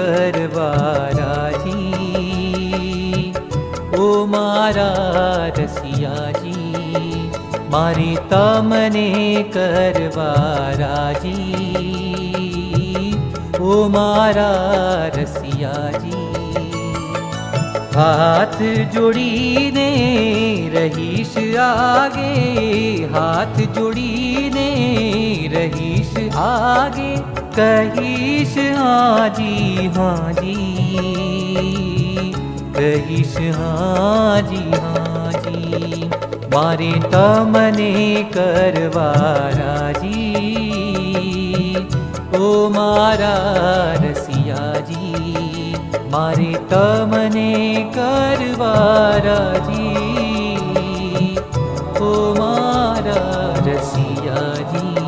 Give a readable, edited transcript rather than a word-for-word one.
करवाराजी। ओ मारा रसियाजी मारे तमने करवाराजी। ओ मारा रसियाजी हाथ जोड़ीने रहीश आगे, हाथ जोड़ीने रहीश आगे कहीश हाँ जी हाँ जी, कहीश हाँ जी हाँ जी। मारे तमने करवाराजी। ओ मारा रसियाजी मारे तमने करवाराजी। ओ मारा रसियाजी।